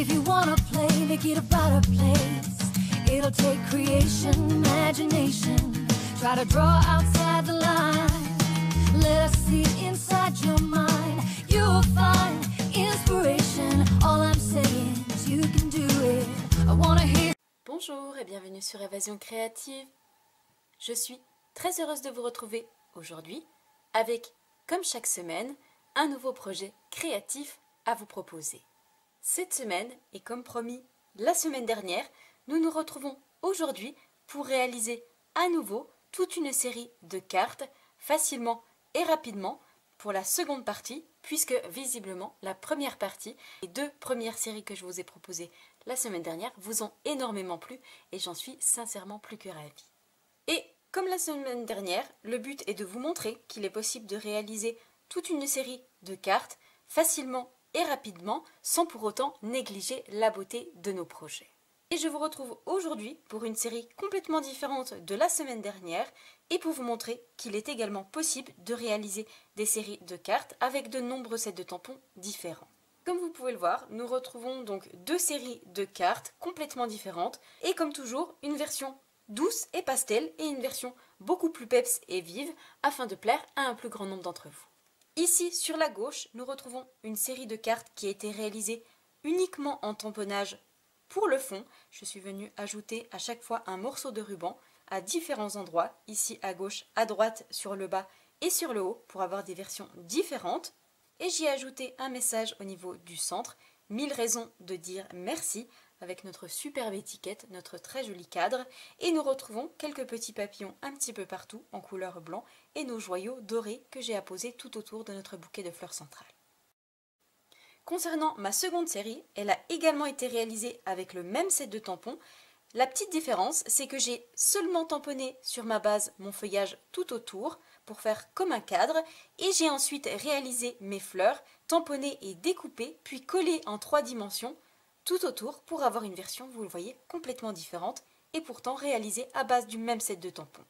If you wanna play, make it a better place. It'll take creation, imagination. Try to draw outside the line. Let us see inside your mind. You'll find inspiration. All I'm saying is you can do it. I wanna hear. Bonjour et bienvenue sur Évasion Créative. Je suis très heureuse de vous retrouver aujourd'hui avec, comme chaque semaine, un nouveau projet créatif à vous proposer. Cette semaine, et comme promis la semaine dernière, nous nous retrouvons aujourd'hui pour réaliser à nouveau toute une série de cartes facilement et rapidement pour la seconde partie, puisque visiblement la première partie, les deux premières séries que je vous ai proposées la semaine dernière vous ont énormément plu et j'en suis sincèrement plus que ravie. Et comme la semaine dernière, le but est de vous montrer qu'il est possible de réaliser toute une série de cartes facilement et rapidement sans pour autant négliger la beauté de nos projets. Et je vous retrouve aujourd'hui pour une série complètement différente de la semaine dernière et pour vous montrer qu'il est également possible de réaliser des séries de cartes avec de nombreux sets de tampons différents. Comme vous pouvez le voir, nous retrouvons donc deux séries de cartes complètement différentes et comme toujours une version douce et pastel et une version beaucoup plus peps et vive afin de plaire à un plus grand nombre d'entre vous. Ici sur la gauche, nous retrouvons une série de cartes qui a été réalisée uniquement en tamponnage pour le fond. Je suis venue ajouter à chaque fois un morceau de ruban à différents endroits, ici à gauche, à droite, sur le bas et sur le haut pour avoir des versions différentes. Et j'y ai ajouté un message au niveau du centre, 1000 raisons de dire merci, avec notre superbe étiquette, notre très joli cadre, et nous retrouvons quelques petits papillons un petit peu partout en couleur blanc et nos joyaux dorés que j'ai apposés tout autour de notre bouquet de fleurs centrales. Concernant ma seconde série, elle a également été réalisée avec le même set de tampons. La petite différence, c'est que j'ai seulement tamponné sur ma base mon feuillage tout autour pour faire comme un cadre et j'ai ensuite réalisé mes fleurs, tamponnées et découpées, puis collées en 3 dimensions tout autour pour avoir une version, vous le voyez, complètement différente et pourtant réalisée à base du même set de tampons.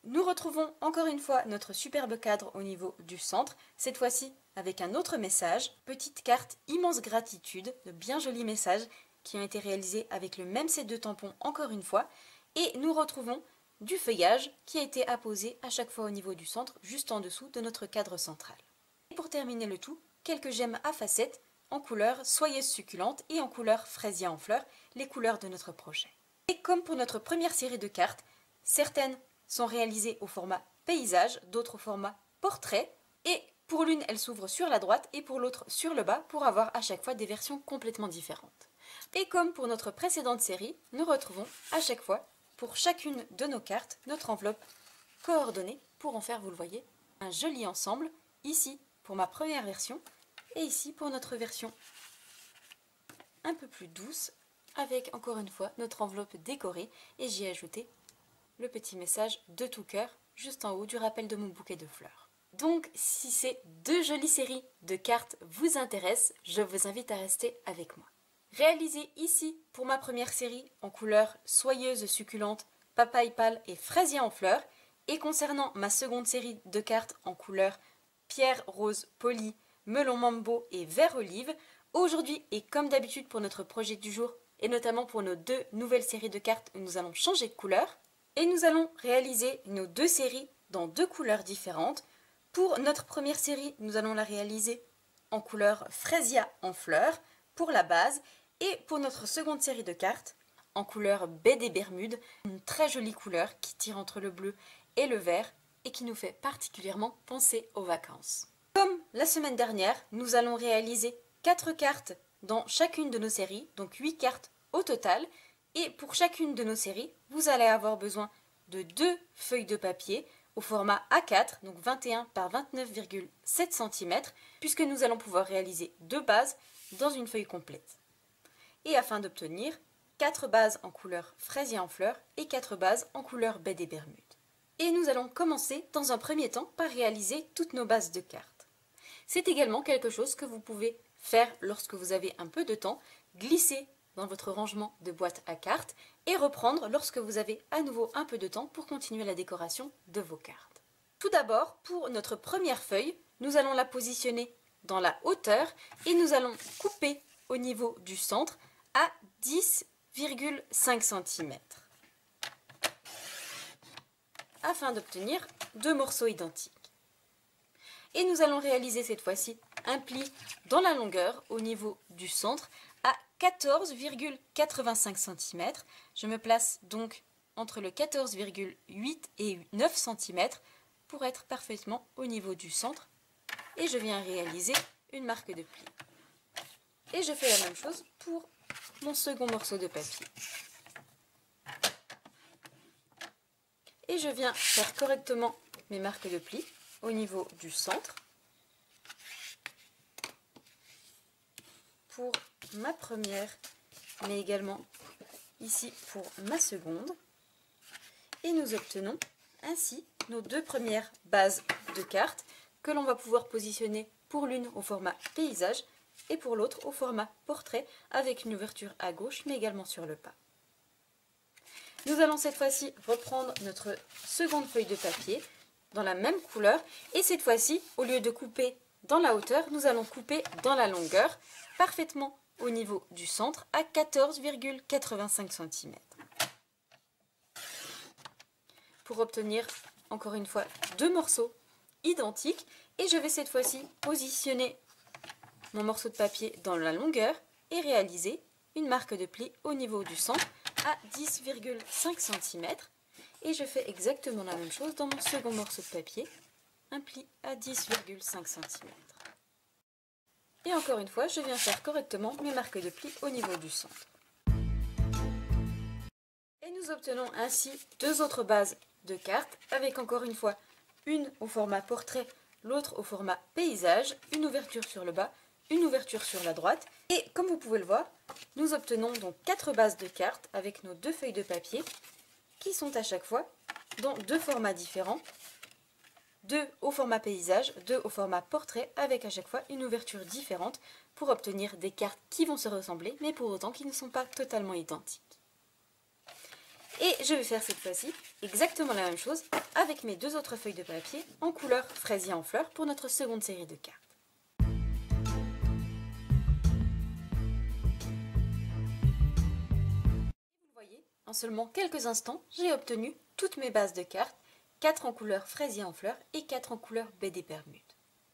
Nous retrouvons encore une fois notre superbe cadre au niveau du centre, cette fois-ci avec un autre message, petite carte immense gratitude, de bien jolis messages qui ont été réalisés avec le même set de tampons encore une fois, et nous retrouvons du feuillage qui a été apposé à chaque fois au niveau du centre, juste en dessous de notre cadre central. Et pour terminer le tout, quelques gemmes à facettes en couleur soyeuse succulente et en couleur fraisia en fleurs, les couleurs de notre projet. Et comme pour notre première série de cartes, certaines sont réalisées au format paysage, d'autres au format portrait, et pour l'une elle s'ouvre sur la droite et pour l'autre sur le bas pour avoir à chaque fois des versions complètement différentes. Et comme pour notre précédente série, nous retrouvons à chaque fois, pour chacune de nos cartes, notre enveloppe coordonnée pour en faire, vous le voyez, un joli ensemble, ici pour ma première version et ici pour notre version un peu plus douce, avec encore une fois notre enveloppe décorée et j'y ai ajouté le petit message de tout cœur juste en haut du rappel de mon bouquet de fleurs. Donc si ces deux jolies séries de cartes vous intéressent, je vous invite à rester avec moi. Réalisée ici pour ma première série en couleur soyeuse succulente, papaye pâle et fraisier en fleurs, et concernant ma seconde série de cartes en couleur pierre rose poli, melon mambo et vert olive, aujourd'hui et comme d'habitude pour notre projet du jour et notamment pour nos deux nouvelles séries de cartes où nous allons changer de couleur et nous allons réaliser nos deux séries dans deux couleurs différentes. Pour notre première série, nous allons la réaliser en couleur fraisia en fleurs pour la base. Et pour notre seconde série de cartes, en couleur baie des Bermudes, une très jolie couleur qui tire entre le bleu et le vert et qui nous fait particulièrement penser aux vacances. Comme la semaine dernière, nous allons réaliser 4 cartes dans chacune de nos séries, donc 8 cartes au total. Et pour chacune de nos séries, vous allez avoir besoin de 2 feuilles de papier au format A4, donc 21 par 29,7 cm, puisque nous allons pouvoir réaliser 2 bases dans une feuille complète. Et afin d'obtenir 4 bases en couleur fraisier en fleurs et 4 bases en couleur baie des Bermudes. Et nous allons commencer dans un premier temps par réaliser toutes nos bases de cartes. C'est également quelque chose que vous pouvez faire lorsque vous avez un peu de temps, glisser dans votre rangement de boîtes à cartes et reprendre lorsque vous avez à nouveau un peu de temps pour continuer la décoration de vos cartes. Tout d'abord, pour notre première feuille, nous allons la positionner dans la hauteur et nous allons couper au niveau du centre à 10,5 cm afin d'obtenir deux morceaux identiques. Et nous allons réaliser cette fois-ci un pli dans la longueur au niveau du centre à 14,85 cm. Je me place donc entre le 14,8 et 9 cm pour être parfaitement au niveau du centre. Et je viens réaliser une marque de pli. Et je fais la même chose pour mon second morceau de papier. Et je viens faire correctement mes marques de pli au niveau du centre pour ma première, mais également ici pour ma seconde. Et nous obtenons ainsi nos deux premières bases de cartes que l'on va pouvoir positionner pour l'une au format paysage et pour l'autre au format portrait avec une ouverture à gauche mais également sur le pas. Nous allons cette fois-ci reprendre notre seconde feuille de papier dans la même couleur et cette fois-ci, au lieu de couper dans la hauteur, nous allons couper dans la longueur parfaitement au niveau du centre à 14,85 cm. Pour obtenir encore une fois deux morceaux identiques et je vais cette fois-ci positionner mon morceau de papier dans la longueur et réaliser une marque de pli au niveau du centre à 10,5 cm et je fais exactement la même chose dans mon second morceau de papier, un pli à 10,5 cm. Et encore une fois, je viens faire correctement mes marques de pli au niveau du centre. Et nous obtenons ainsi deux autres bases de cartes avec encore une fois une au format portrait, l'autre au format paysage, une ouverture sur le bas, une ouverture sur la droite. Et comme vous pouvez le voir, nous obtenons donc 4 bases de cartes avec nos deux feuilles de papier qui sont à chaque fois dans deux formats différents. Deux au format paysage, deux au format portrait avec à chaque fois une ouverture différente pour obtenir des cartes qui vont se ressembler mais pour autant qui ne sont pas totalement identiques. Et je vais faire cette fois-ci exactement la même chose avec mes deux autres feuilles de papier en couleur fraisier en fleurs pour notre seconde série de cartes. Vous le voyez, en seulement quelques instants, j'ai obtenu toutes mes bases de cartes, 4 en couleur fraisier en fleurs et 4 en couleur baie des Bermudes.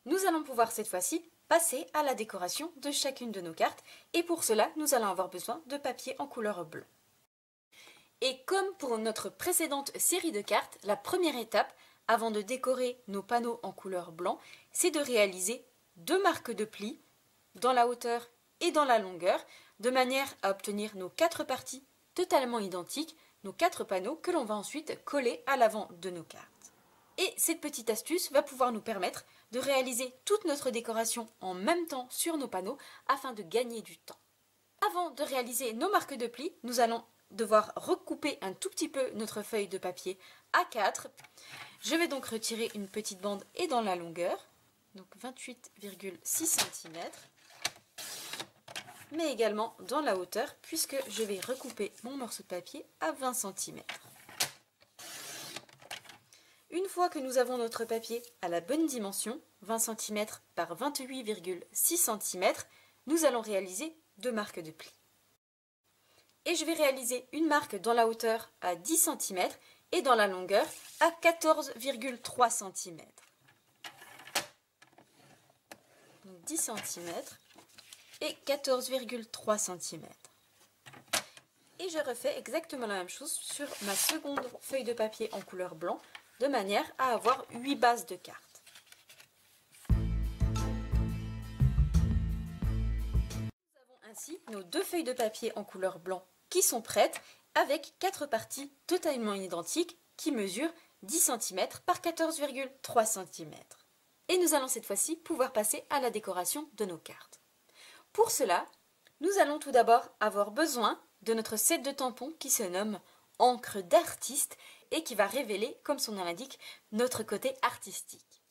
Nous allons pouvoir cette fois-ci passer à la décoration de chacune de nos cartes et pour cela, nous allons avoir besoin de papier en couleur blanc. Et comme pour notre précédente série de cartes, la première étape, avant de décorer nos panneaux en couleur blanc, c'est de réaliser deux marques de pli dans la hauteur et dans la longueur, de manière à obtenir nos 4 parties totalement identiques, nos 4 panneaux que l'on va ensuite coller à l'avant de nos cartes. Et cette petite astuce va pouvoir nous permettre de réaliser toute notre décoration en même temps sur nos panneaux afin de gagner du temps. Avant de réaliser nos marques de pli, nous allons devoir recouper un tout petit peu notre feuille de papier A4. Je vais donc retirer une petite bande et dans la longueur, donc 28,6 cm, mais également dans la hauteur puisque je vais recouper mon morceau de papier à 20 cm. Une fois que nous avons notre papier à la bonne dimension, 20 cm par 28,6 cm, nous allons réaliser deux marques de pli. Et je vais réaliser une marque dans la hauteur à 10 cm et dans la longueur à 14,3 cm. Donc 10 cm et 14,3 cm. Et je refais exactement la même chose sur ma seconde feuille de papier en couleur blanc, de manière à avoir 8 bases de cartes. Ainsi, nos deux feuilles de papier en couleur blanc qui sont prêtes avec 4 parties totalement identiques qui mesurent 10 cm par 14,3 cm. Et nous allons cette fois-ci pouvoir passer à la décoration de nos cartes. Pour cela, nous allons tout d'abord avoir besoin de notre set de tampons qui se nomme encre d'artiste et qui va révéler, comme son nom l'indique, notre côté artistique.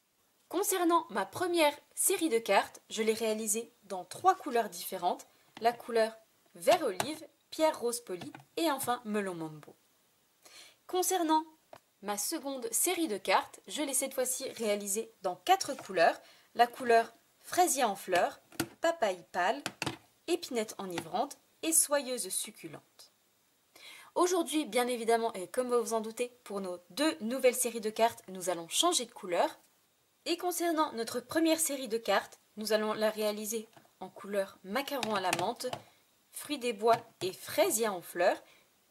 Concernant ma première série de cartes, je l'ai réalisée dans 3 couleurs différentes, la couleur vert olive, pierre rose polie et enfin melon mambo. Concernant ma seconde série de cartes, je l'ai cette fois-ci réalisée dans 4 couleurs, la couleur fraisier en fleurs, papaye pâle épinette enivrante et soyeuse succulente. Aujourd'hui, bien évidemment, et comme vous vous en doutez, pour nos 2 nouvelles séries de cartes, nous allons changer de couleur. Et concernant notre première série de cartes, nous allons la réaliser en couleur macaron à la menthe, fruits des bois et fraisier en fleurs.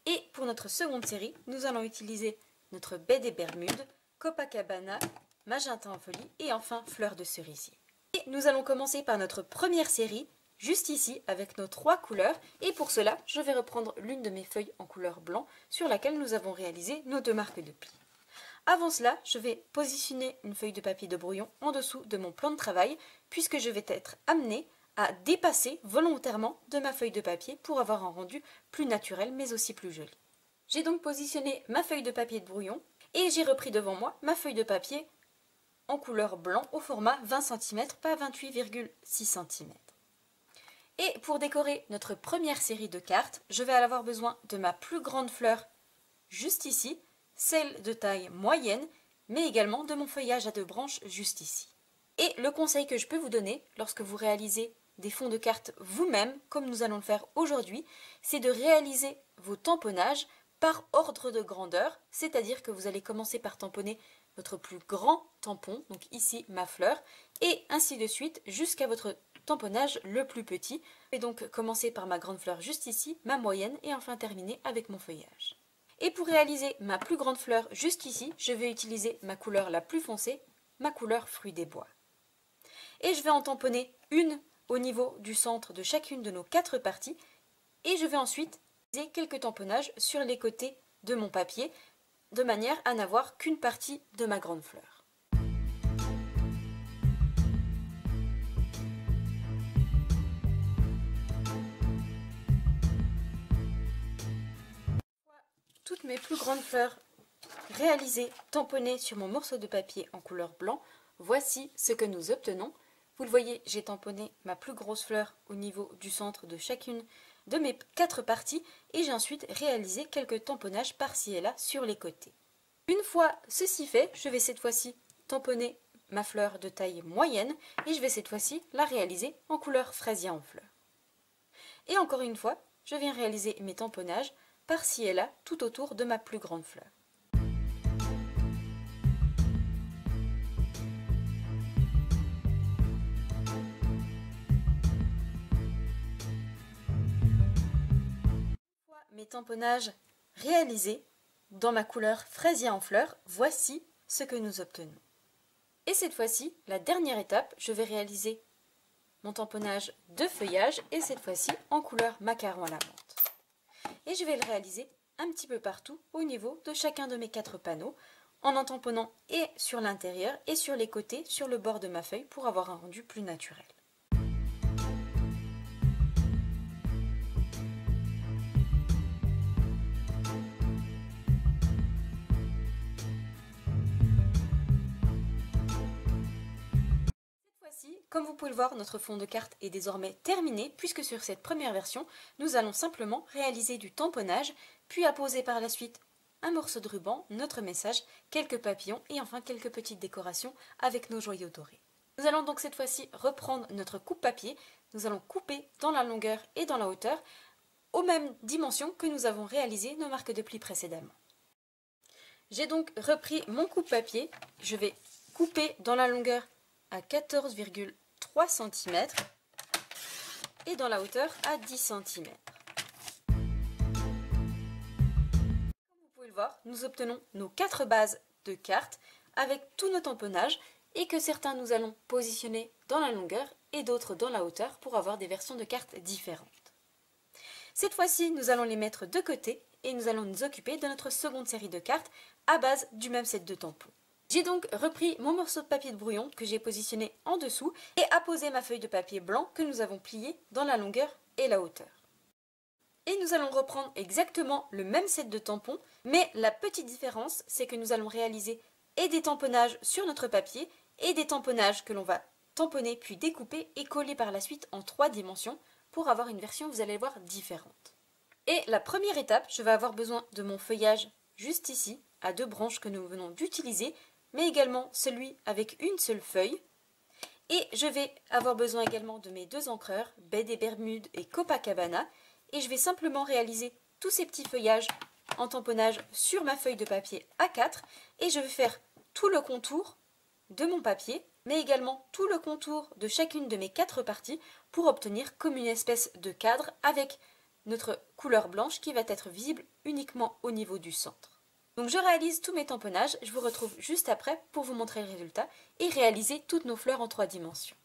Et pour notre seconde série, nous allons utiliser notre baie des Bermudes, Copacabana, magenta en folie et enfin fleurs de cerisier. Et nous allons commencer par notre première série, juste ici avec nos 3 couleurs, et pour cela je vais reprendre l'une de mes feuilles en couleur blanc sur laquelle nous avons réalisé nos 2 marques de plis. Avant cela, je vais positionner une feuille de papier de brouillon en dessous de mon plan de travail puisque je vais être amenée à dépasser volontairement de ma feuille de papier pour avoir un rendu plus naturel mais aussi plus joli. J'ai donc positionné ma feuille de papier de brouillon et j'ai repris devant moi ma feuille de papier en couleur blanc au format 20 cm par 28,6 cm. Et pour décorer notre première série de cartes, je vais avoir besoin de ma plus grande fleur juste ici, celle de taille moyenne, mais également de mon feuillage à 2 branches juste ici. Et le conseil que je peux vous donner lorsque vous réalisez des fonds de cartes vous-même, comme nous allons le faire aujourd'hui, c'est de réaliser vos tamponnages par ordre de grandeur, c'est-à-dire que vous allez commencer par tamponner votre plus grand tampon, donc ici ma fleur, et ainsi de suite jusqu'à votre tamponnage le plus petit. Et donc commencer par ma grande fleur juste ici, ma moyenne, et enfin terminer avec mon feuillage. Et pour réaliser ma plus grande fleur juste ici, je vais utiliser ma couleur la plus foncée, ma couleur fruit des bois. Et je vais en tamponner une au niveau du centre de chacune de nos 4 parties, et je vais ensuite réaliser quelques tamponnages sur les côtés de mon papier, de manière à n'avoir qu'une partie de ma grande fleur. Toutes mes plus grandes fleurs réalisées, tamponnées sur mon morceau de papier en couleur blanc, voici ce que nous obtenons. Vous le voyez, j'ai tamponné ma plus grosse fleur au niveau du centre de chacune de mes 4 parties et j'ai ensuite réalisé quelques tamponnages par-ci et là sur les côtés. Une fois ceci fait, je vais cette fois-ci tamponner ma fleur de taille moyenne et je vais cette fois-ci la réaliser en couleur fraisier en fleurs. Et encore une fois, je viens réaliser mes tamponnages par-ci et là tout autour de ma plus grande fleur. Mes tamponnages réalisés dans ma couleur fraisier en fleurs, voici ce que nous obtenons. Et cette fois-ci, la dernière étape, je vais réaliser mon tamponnage de feuillage et cette fois-ci en couleur macaron à la menthe. Et je vais le réaliser un petit peu partout au niveau de chacun de mes 4 panneaux en tamponnant et sur l'intérieur et sur les côtés, sur le bord de ma feuille pour avoir un rendu plus naturel. Comme vous pouvez le voir, notre fond de carte est désormais terminé puisque sur cette première version, nous allons simplement réaliser du tamponnage, puis apposer par la suite un morceau de ruban, notre message, quelques papillons et enfin quelques petites décorations avec nos joyaux dorés. Nous allons donc cette fois-ci reprendre notre coupe-papier. Nous allons couper dans la longueur et dans la hauteur aux mêmes dimensions que nous avons réalisé nos marques de plis précédemment. J'ai donc repris mon coupe-papier. Je vais couper dans la longueur à 14,3 cm et dans la hauteur à 10 cm. Comme vous pouvez le voir, nous obtenons nos 4 bases de cartes avec tous nos tamponnages et que certains nous allons positionner dans la longueur et d'autres dans la hauteur pour avoir des versions de cartes différentes. Cette fois-ci, nous allons les mettre de côté et nous allons nous occuper de notre seconde série de cartes à base du même set de tampons. J'ai donc repris mon morceau de papier de brouillon que j'ai positionné en dessous et apposé ma feuille de papier blanc que nous avons pliée dans la longueur et la hauteur. Et nous allons reprendre exactement le même set de tampons, mais la petite différence, c'est que nous allons réaliser et des tamponnages sur notre papier et des tamponnages que l'on va tamponner puis découper et coller par la suite en 3 dimensions pour avoir une version, vous allez voir, différente. Et la première étape, je vais avoir besoin de mon feuillage juste ici, à 2 branches que nous venons d'utiliser, mais également celui avec une seule feuille. Et je vais avoir besoin également de mes deux encreurs, Baie des Bermudes et Copacabana. Et je vais simplement réaliser tous ces petits feuillages en tamponnage sur ma feuille de papier A4. Et je vais faire tout le contour de mon papier, mais également tout le contour de chacune de mes 4 parties pour obtenir comme une espèce de cadre avec notre couleur blanche qui va être visible uniquement au niveau du centre. Donc je réalise tous mes tamponnages, je vous retrouve juste après pour vous montrer le résultat et réaliser toutes nos fleurs en 3 dimensions.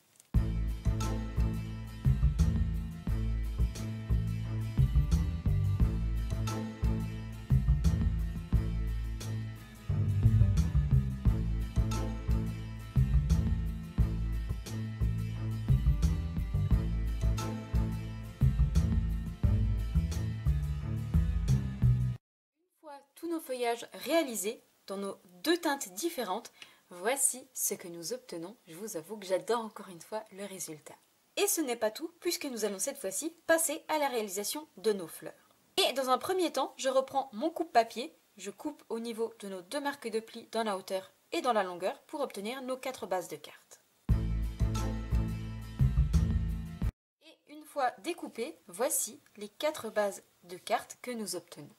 Tous nos feuillages réalisés dans nos 2 teintes différentes, voici ce que nous obtenons. Je vous avoue que j'adore encore une fois le résultat. Et ce n'est pas tout, puisque nous allons cette fois-ci passer à la réalisation de nos fleurs. Et dans un premier temps, je reprends mon coupe-papier, je coupe au niveau de nos 2 marques de pli dans la hauteur et dans la longueur pour obtenir nos 4 bases de cartes. Et une fois découpées, voici les 4 bases de cartes que nous obtenons.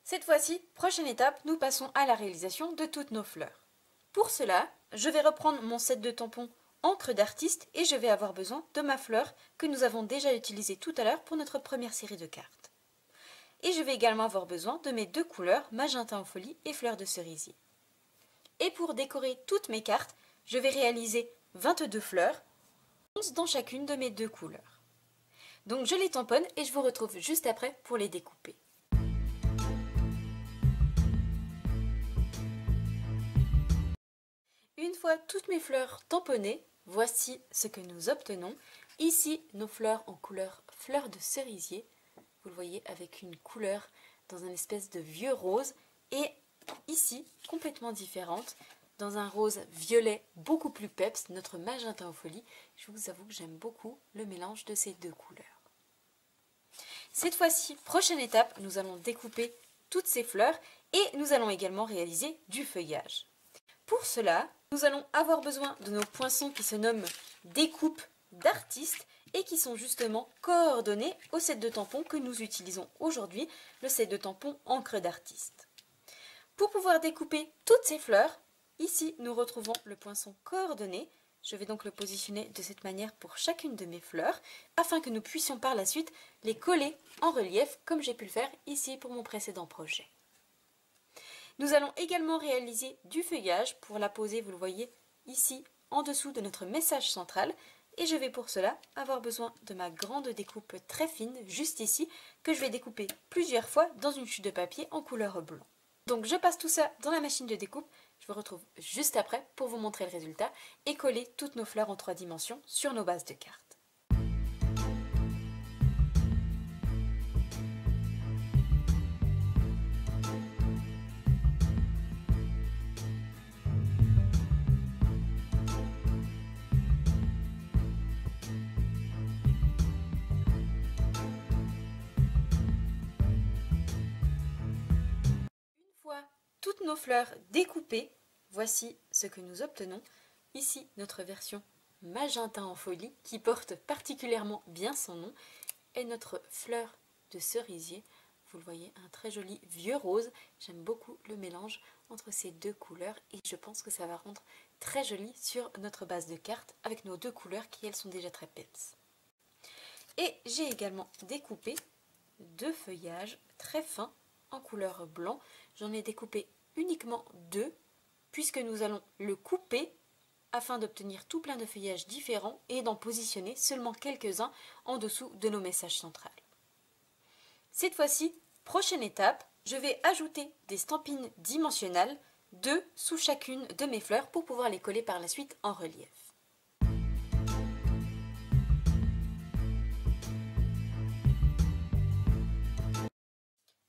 Cette fois-ci, prochaine étape, nous passons à la réalisation de toutes nos fleurs. Pour cela, je vais reprendre mon set de tampons encre d'artiste et je vais avoir besoin de ma fleur que nous avons déjà utilisée tout à l'heure pour notre première série de cartes. Et je vais également avoir besoin de mes 2 couleurs, magenta en folie et fleur de cerisier. Et pour décorer toutes mes cartes, je vais réaliser 22 fleurs, 11 dans chacune de mes 2 couleurs. Donc je les tamponne et je vous retrouve juste après pour les découper. Une fois toutes mes fleurs tamponnées, voici ce que nous obtenons. Ici, nos fleurs en couleur fleur de cerisier. Vous le voyez avec une couleur dans une espèce de vieux rose. Et ici, complètement différente, dans un rose violet beaucoup plus peps, notre magenta en folie. Je vous avoue que j'aime beaucoup le mélange de ces 2 couleurs. Cette fois-ci, prochaine étape, nous allons découper toutes ces fleurs et nous allons également réaliser du feuillage. Pour cela, nous allons avoir besoin de nos poinçons qui se nomment découpes d'artistes et qui sont justement coordonnés au set de tampons que nous utilisons aujourd'hui, le set de tampons encre d'artiste. Pour pouvoir découper toutes ces fleurs, ici nous retrouvons le poinçon coordonné. Je vais donc le positionner de cette manière pour chacune de mes fleurs, afin que nous puissions par la suite les coller en relief comme j'ai pu le faire ici pour mon précédent projet. Nous allons également réaliser du feuillage pour la poser, vous le voyez, ici en dessous de notre message central. Et je vais pour cela avoir besoin de ma grande découpe très fine, juste ici, que je vais découper plusieurs fois dans une chute de papier en couleur blanc. Donc je passe tout ça dans la machine de découpe, je vous retrouve juste après pour vous montrer le résultat et coller toutes nos fleurs en 3 dimensions sur nos bases de cartes. Toutes nos fleurs découpées, voici ce que nous obtenons. Ici, notre version magenta en folie qui porte particulièrement bien son nom et notre fleur de cerisier. Vous le voyez, un très joli vieux rose. J'aime beaucoup le mélange entre ces 2 couleurs et je pense que ça va rendre très joli sur notre base de cartes avec nos 2 couleurs qui elles sont déjà très peps. Et j'ai également découpé 2 feuillages très fins en couleur blanc. J'en ai découpé uniquement 2 puisque nous allons le couper afin d'obtenir tout plein de feuillages différents et d'en positionner seulement quelques-uns en dessous de nos messages centrales. Cette fois-ci, prochaine étape, je vais ajouter des stampines dimensionnelles, 2 sous chacune de mes fleurs pour pouvoir les coller par la suite en relief.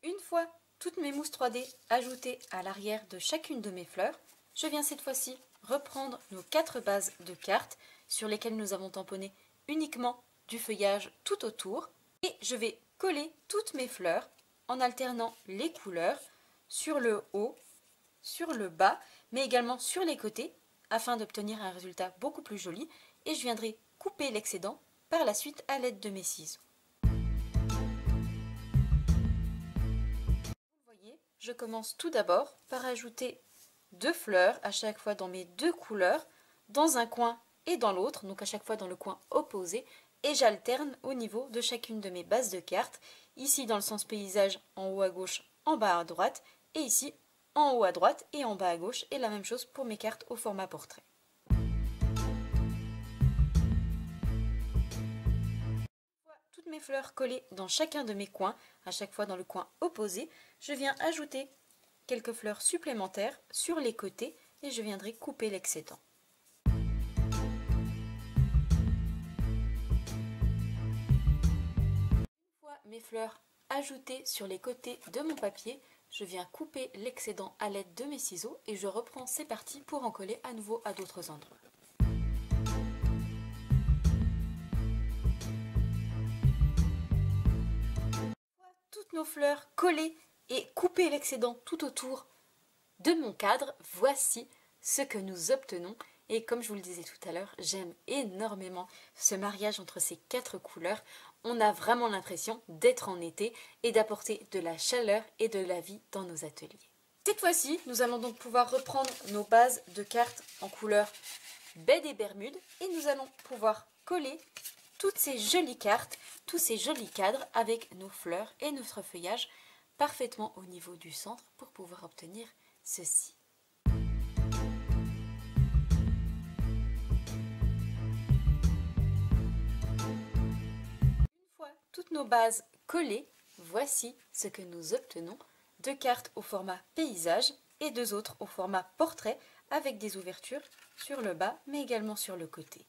Une fois toutes mes mousses 3D ajoutées à l'arrière de chacune de mes fleurs, je viens cette fois-ci reprendre nos 4 bases de cartes sur lesquelles nous avons tamponné uniquement du feuillage tout autour et je vais coller toutes mes fleurs en alternant les couleurs sur le haut, sur le bas, mais également sur les côtés afin d'obtenir un résultat beaucoup plus joli et je viendrai couper l'excédent par la suite à l'aide de mes ciseaux. Vous le voyez, je commence tout d'abord par ajouter 2 fleurs à chaque fois dans mes 2 couleurs, dans un coin et dans l'autre, donc à chaque fois dans le coin opposé, et j'alterne au niveau de chacune de mes bases de cartes, ici dans le sens paysage, en haut à gauche, en bas à droite, et ici en haut à droite et en bas à gauche, et la même chose pour mes cartes au format portrait. Toutes mes fleurs collées dans chacun de mes coins, à chaque fois dans le coin opposé, je viens ajouter quelques fleurs supplémentaires sur les côtés et je viendrai couper l'excédent. Une fois mes fleurs ajoutées sur les côtés de mon papier, je viens couper l'excédent à l'aide de mes ciseaux et je reprends ces parties pour en coller à nouveau à d'autres endroits. Toutes nos fleurs collées et couper l'excédent tout autour de mon cadre, voici ce que nous obtenons. Et comme je vous le disais tout à l'heure, j'aime énormément ce mariage entre ces 4 couleurs. On a vraiment l'impression d'être en été et d'apporter de la chaleur et de la vie dans nos ateliers. Cette fois-ci, nous allons donc pouvoir reprendre nos bases de cartes en couleur baie des Bermudes et nous allons pouvoir coller toutes ces jolies cartes, tous ces jolis cadres avec nos fleurs et notre feuillage parfaitement au niveau du centre pour pouvoir obtenir ceci. Une fois toutes nos bases collées, voici ce que nous obtenons. 2 cartes au format paysage et 2 autres au format portrait avec des ouvertures sur le bas mais également sur le côté.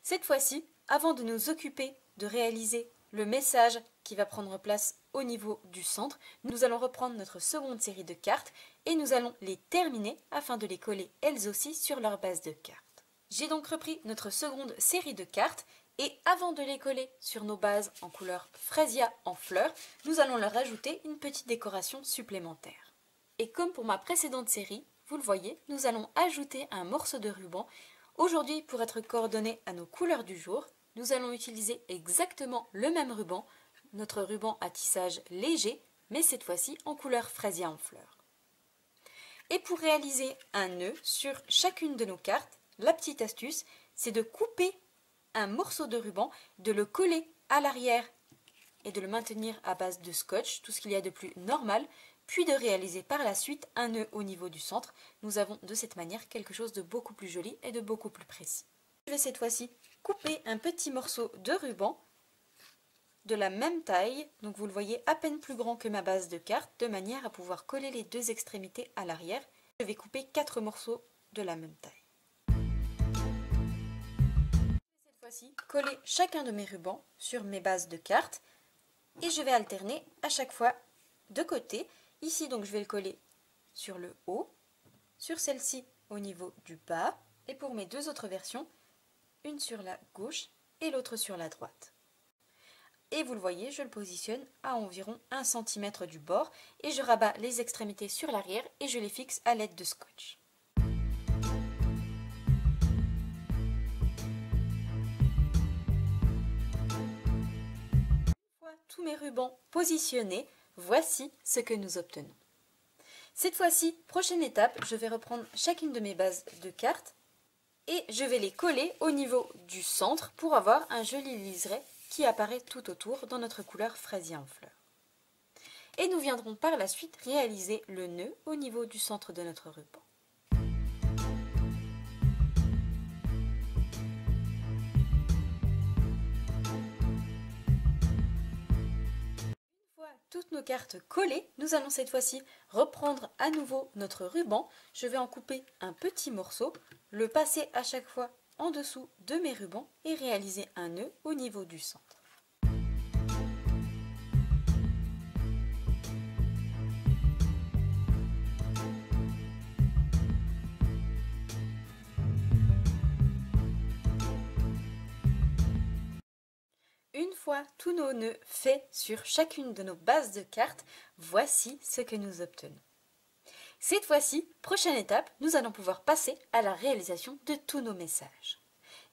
Cette fois-ci, avant de nous occuper de réaliser le message qui va prendre place au niveau du centre, nous allons reprendre notre seconde série de cartes et nous allons les terminer afin de les coller elles aussi sur leur base de cartes. J'ai donc repris notre seconde série de cartes et avant de les coller sur nos bases en couleur Fresia en fleurs, nous allons leur ajouter une petite décoration supplémentaire. Et comme pour ma précédente série, vous le voyez, nous allons ajouter un morceau de ruban. Aujourd'hui, pour être coordonné à nos couleurs du jour, nous allons utiliser exactement le même ruban, notre ruban à tissage léger, mais cette fois-ci en couleur Fresia en fleurs. Et pour réaliser un nœud sur chacune de nos cartes, la petite astuce, c'est de couper un morceau de ruban, de le coller à l'arrière et de le maintenir à base de scotch, tout ce qu'il y a de plus normal, puis de réaliser par la suite un nœud au niveau du centre. Nous avons de cette manière quelque chose de beaucoup plus joli et de beaucoup plus précis. Je vais cette fois-ci couper un petit morceau de ruban de la même taille, donc vous le voyez à peine plus grand que ma base de cartes, de manière à pouvoir coller les 2 extrémités à l'arrière. Je vais couper 4 morceaux de la même taille. Cette fois-ci, coller chacun de mes rubans sur mes bases de cartes et je vais alterner à chaque fois de côté. Ici, donc, je vais le coller sur le haut, sur celle-ci au niveau du bas, et pour mes 2 autres versions, une sur la gauche et l'autre sur la droite. Et vous le voyez, je le positionne à environ 1 cm du bord, et je rabats les extrémités sur l'arrière et je les fixe à l'aide de scotch. Une fois tous mes rubans positionnés, voici ce que nous obtenons. Cette fois-ci, prochaine étape, je vais reprendre chacune de mes bases de cartes et je vais les coller au niveau du centre pour avoir un joli liseré qui apparaît tout autour dans notre couleur Fresia en fleurs. Et nous viendrons par la suite réaliser le nœud au niveau du centre de notre ruban. Toutes nos cartes collées, nous allons cette fois-ci reprendre à nouveau notre ruban. Je vais en couper un petit morceau, le passer à chaque fois en dessous de mes rubans et réaliser un nœud au niveau du centre. Une fois tous nos nœuds faits sur chacune de nos bases de cartes, voici ce que nous obtenons. Cette fois-ci, prochaine étape, nous allons pouvoir passer à la réalisation de tous nos messages.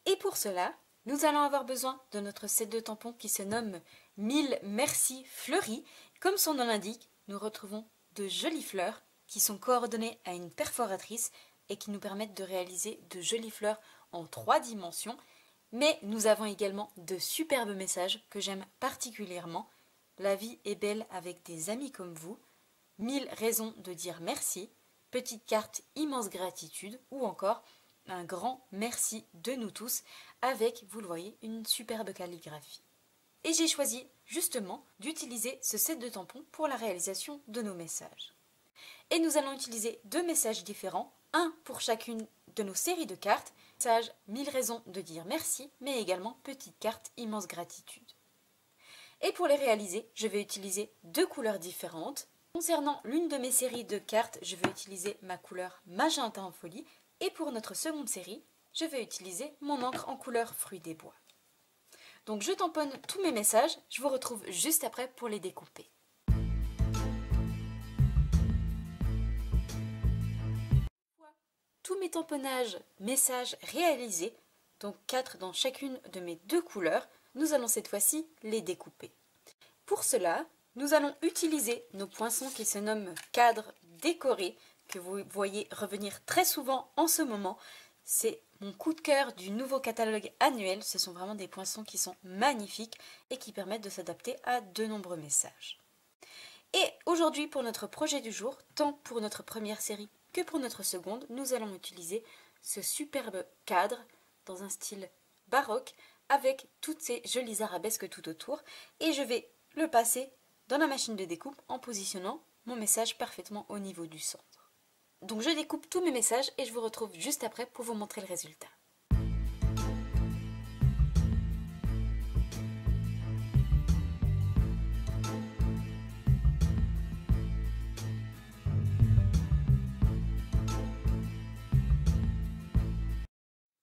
Et pour cela, nous allons avoir besoin de notre set de tampons qui se nomme 1000 merci fleuris. Comme son nom l'indique, nous retrouvons de jolies fleurs qui sont coordonnées à une perforatrice et qui nous permettent de réaliser de jolies fleurs en 3 dimensions. Mais nous avons également de superbes messages que j'aime particulièrement. La vie est belle avec des amis comme vous. 1000 raisons de dire merci. Petite carte immense gratitude. Ou encore un grand merci de nous tous avec, vous le voyez, une superbe calligraphie. Et j'ai choisi justement d'utiliser ce set de tampons pour la réalisation de nos messages. Et nous allons utiliser 2 messages différents, un pour chacune de nos séries de cartes, message 1000 raisons de dire merci, mais également petite carte immense gratitude. Et pour les réaliser, je vais utiliser 2 couleurs différentes. Concernant l'une de mes séries de cartes, je vais utiliser ma couleur magenta en folie, et pour notre seconde série, je vais utiliser mon encre en couleur fruits des bois. Donc je tamponne tous mes messages, je vous retrouve juste après pour les découper. Tous mes tamponnages messages réalisés, donc 4 dans chacune de mes 2 couleurs, nous allons cette fois-ci les découper. Pour cela, nous allons utiliser nos poinçons qui se nomment cadres décorés, que vous voyez revenir très souvent en ce moment. C'est mon coup de cœur du nouveau catalogue annuel. Ce sont vraiment des poinçons qui sont magnifiques et qui permettent de s'adapter à de nombreux messages. Et aujourd'hui, pour notre projet du jour, tant pour notre première série que pour notre seconde, nous allons utiliser ce superbe cadre dans un style baroque avec toutes ces jolies arabesques tout autour. Et je vais le passer dans la machine de découpe en positionnant mon message parfaitement au niveau du centre. Donc je découpe tous mes messages et je vous retrouve juste après pour vous montrer le résultat.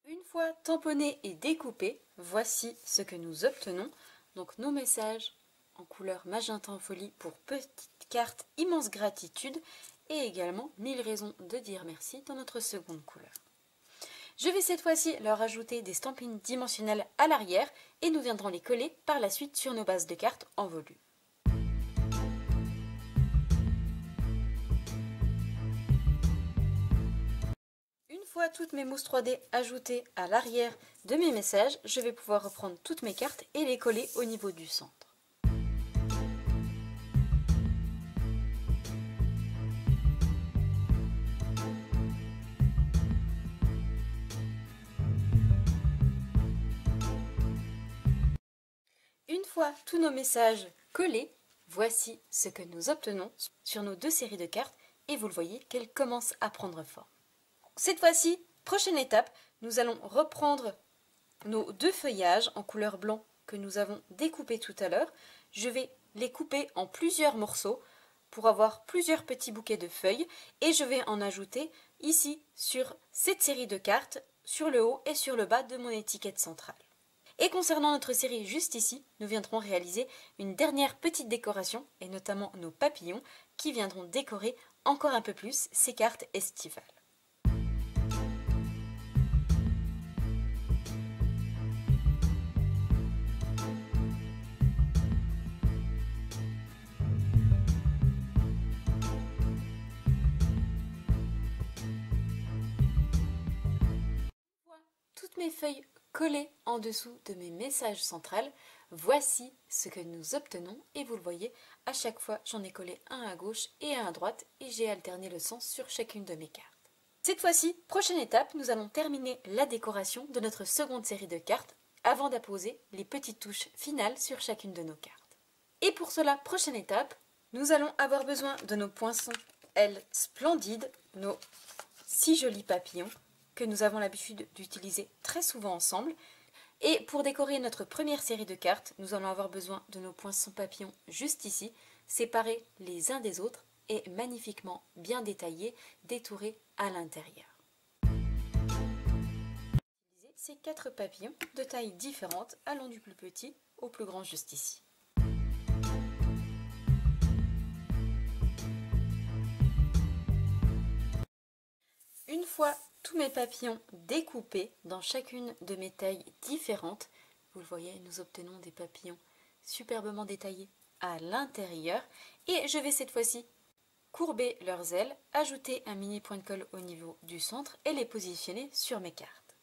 Une fois tamponné et découpé, voici ce que nous obtenons. Donc nos messages en couleur magenta en folie pour petite carte immense gratitude et également 1000 raisons de dire merci dans notre seconde couleur. Je vais cette fois-ci leur ajouter des stampines dimensionnelles à l'arrière et nous viendrons les coller par la suite sur nos bases de cartes en volume. Une fois toutes mes mousses 3D ajoutées à l'arrière de mes messages, je vais pouvoir reprendre toutes mes cartes et les coller au niveau du centre. Une fois tous nos messages collés, voici ce que nous obtenons sur nos 2 séries de cartes et vous le voyez qu'elles commencent à prendre forme. Cette fois-ci, prochaine étape, nous allons reprendre nos 2 feuillages en couleur blanc que nous avons découpés tout à l'heure. Je vais les couper en plusieurs morceaux pour avoir plusieurs petits bouquets de feuilles et je vais en ajouter ici sur cette série de cartes, sur le haut et sur le bas de mon étiquette centrale. Et concernant notre série juste ici, nous viendrons réaliser une dernière petite décoration, et notamment nos papillons, qui viendront décorer encore un peu plus ces cartes estivales. Toutes mes feuilles collées en dessous de mes messages centrales, voici ce que nous obtenons et vous le voyez, à chaque fois j'en ai collé un à gauche et un à droite et j'ai alterné le sens sur chacune de mes cartes. Cette fois-ci, prochaine étape, nous allons terminer la décoration de notre seconde série de cartes avant d'apposer les petites touches finales sur chacune de nos cartes. Et pour cela, prochaine étape, nous allons avoir besoin de nos poinçons ailes splendides, nos 6 jolis papillons que nous avons l'habitude d'utiliser très souvent ensemble. Et pour décorer notre première série de cartes, nous allons avoir besoin de nos poinçons papillons juste ici, séparés les uns des autres et magnifiquement bien détaillés, détourés à l'intérieur. Ces 4 papillons de tailles différentes, allant du plus petit au plus grand juste ici. fois tous mes papillons découpés dans chacune de mes tailles différentes, vous le voyez, nous obtenons des papillons superbement détaillés à l'intérieur. Et je vais cette fois-ci courber leurs ailes, ajouter un mini point de colle au niveau du centre et les positionner sur mes cartes.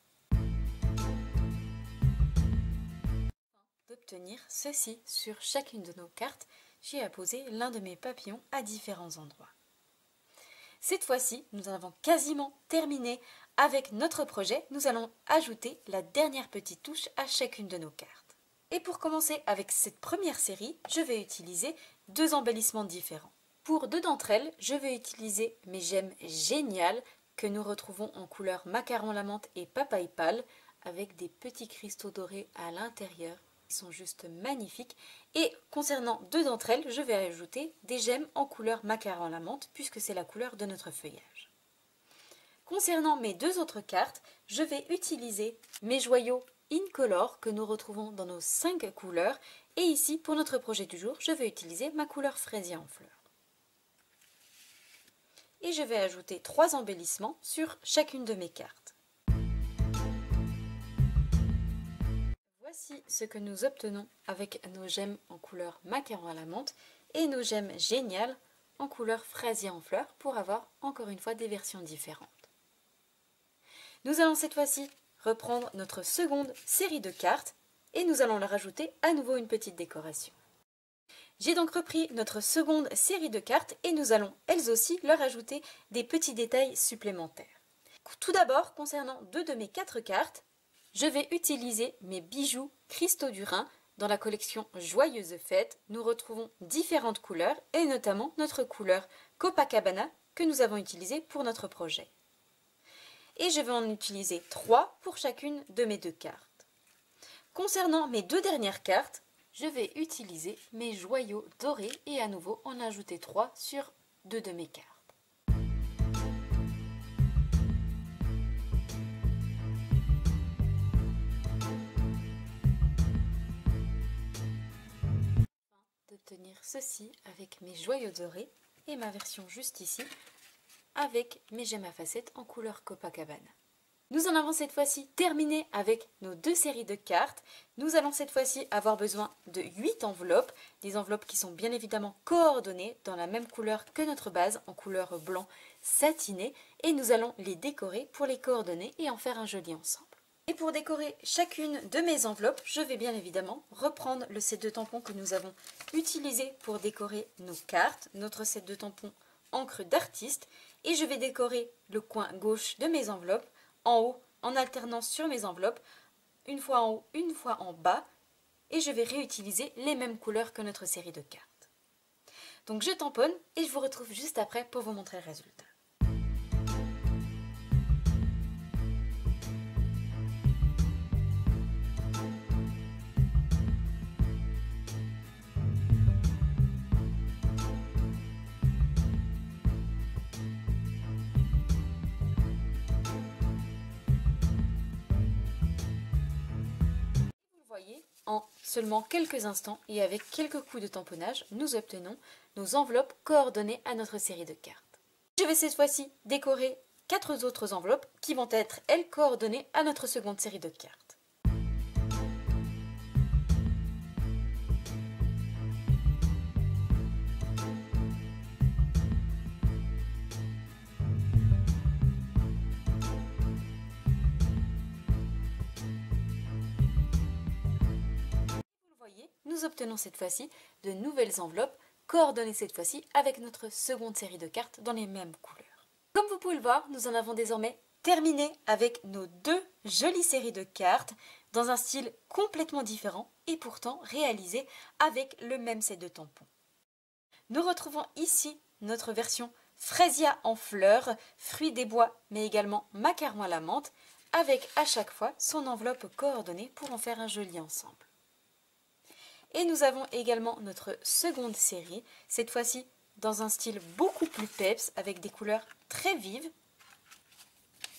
D'obtenir ceci sur chacune de nos cartes, j'ai apposé l'un de mes papillons à différents endroits. Cette fois-ci, nous avons quasiment terminé avec notre projet. Nous allons ajouter la dernière petite touche à chacune de nos cartes. Et pour commencer avec cette première série, je vais utiliser deux embellissements différents. Pour deux d'entre elles, je vais utiliser mes gemmes géniales que nous retrouvons en couleur macaron la menthe et papaye pâle avec des petits cristaux dorés à l'intérieur. Ils sont juste magnifiques. Et concernant deux d'entre elles, je vais ajouter des gemmes en couleur macaron la menthe puisque c'est la couleur de notre feuillage. Concernant mes deux autres cartes, je vais utiliser mes joyaux incolore que nous retrouvons dans nos 5 couleurs. Et ici, pour notre projet du jour, je vais utiliser ma couleur fraisier en fleurs. Et je vais ajouter 3 embellissements sur chacune de mes cartes. Voici ce que nous obtenons avec nos gemmes en couleur macaron à la menthe et nos gemmes géniales en couleur fraisier en fleurs pour avoir encore une fois des versions différentes. Nous allons cette fois-ci reprendre notre seconde série de cartes et nous allons leur ajouter à nouveau une petite décoration. J'ai donc repris notre seconde série de cartes et nous allons elles aussi leur ajouter des petits détails supplémentaires. Tout d'abord, concernant deux de mes 4 cartes, je vais utiliser mes bijoux cristaux du Rhin. Dans la collection Joyeuse Fête, nous retrouvons différentes couleurs et notamment notre couleur Copacabana que nous avons utilisée pour notre projet. Et je vais en utiliser 3 pour chacune de mes 2 cartes. Concernant mes 2 dernières cartes, je vais utiliser mes joyaux dorés et à nouveau en ajouter 3 sur 2 de mes cartes. D'obtenir ceci avec mes joyaux dorés et ma version juste ici avec mes gemmes à facettes en couleur Copacabana. Nous en avons cette fois-ci terminé avec nos 2 séries de cartes. Nous allons cette fois-ci avoir besoin de 8 enveloppes, des enveloppes qui sont bien évidemment coordonnées dans la même couleur que notre base, en couleur blanc satiné, et nous allons les décorer pour les coordonner et en faire un joli ensemble. Et pour décorer chacune de mes enveloppes, je vais bien évidemment reprendre le set de tampons que nous avons utilisé pour décorer nos cartes, notre set de tampons encre d'artiste, et je vais décorer le coin gauche de mes enveloppes en haut, en alternance sur mes enveloppes, une fois en haut, une fois en bas, et je vais réutiliser les mêmes couleurs que notre série de cartes. Donc je tamponne et je vous retrouve juste après pour vous montrer le résultat. En seulement quelques instants et avec quelques coups de tamponnage, nous obtenons nos enveloppes coordonnées à notre série de cartes. Je vais cette fois-ci décorer 4 autres enveloppes qui vont être, elles, coordonnées à notre seconde série de cartes. Nous obtenons cette fois-ci de nouvelles enveloppes coordonnées cette fois-ci avec notre seconde série de cartes dans les mêmes couleurs. Comme vous pouvez le voir, nous en avons désormais terminé avec nos 2 jolies séries de cartes dans un style complètement différent et pourtant réalisé avec le même set de tampons. Nous retrouvons ici notre version fraisia en fleurs, fruits des bois mais également macaron à la menthe avec à chaque fois son enveloppe coordonnée pour en faire un joli ensemble. Et nous avons également notre seconde série, cette fois-ci dans un style beaucoup plus peps avec des couleurs très vives,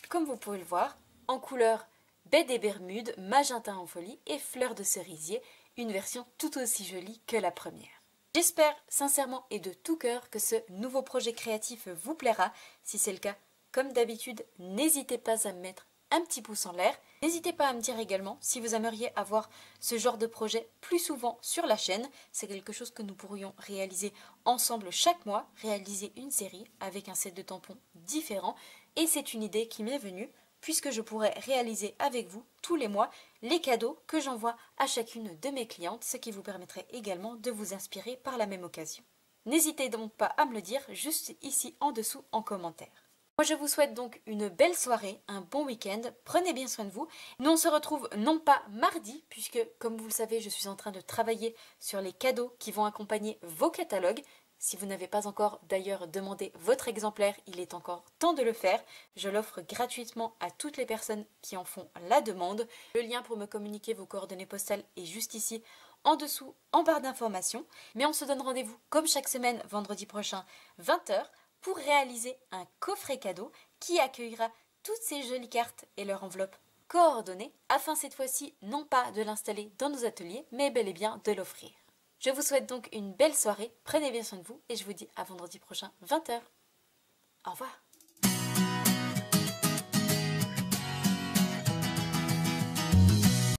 comme vous pouvez le voir, en couleur baie des Bermudes, magenta en folie et fleurs de cerisier, une version tout aussi jolie que la première. J'espère sincèrement et de tout cœur que ce nouveau projet créatif vous plaira. Si c'est le cas, comme d'habitude, n'hésitez pas à me mettre un petit pouce en l'air. N'hésitez pas à me dire également si vous aimeriez avoir ce genre de projet plus souvent sur la chaîne. C'est quelque chose que nous pourrions réaliser ensemble chaque mois, réaliser une série avec un set de tampons différent. Et c'est une idée qui m'est venue puisque je pourrais réaliser avec vous tous les mois les cadeaux que j'envoie à chacune de mes clientes, ce qui vous permettrait également de vous inspirer par la même occasion. N'hésitez donc pas à me le dire juste ici en dessous en commentaire. Moi je vous souhaite donc une belle soirée, un bon week-end, prenez bien soin de vous. Nous on se retrouve non pas mardi, puisque comme vous le savez je suis en train de travailler sur les cadeaux qui vont accompagner vos catalogues. Si vous n'avez pas encore d'ailleurs demandé votre exemplaire, il est encore temps de le faire. Je l'offre gratuitement à toutes les personnes qui en font la demande. Le lien pour me communiquer vos coordonnées postales est juste ici en dessous en barre d'informations. Mais on se donne rendez-vous comme chaque semaine vendredi prochain 20 h pour réaliser un coffret cadeau qui accueillera toutes ces jolies cartes et leur enveloppe coordonnée afin cette fois-ci non pas de l'installer dans nos ateliers mais bel et bien de l'offrir. Je vous souhaite donc une belle soirée, prenez bien soin de vous et je vous dis à vendredi prochain 20 h. Au revoir.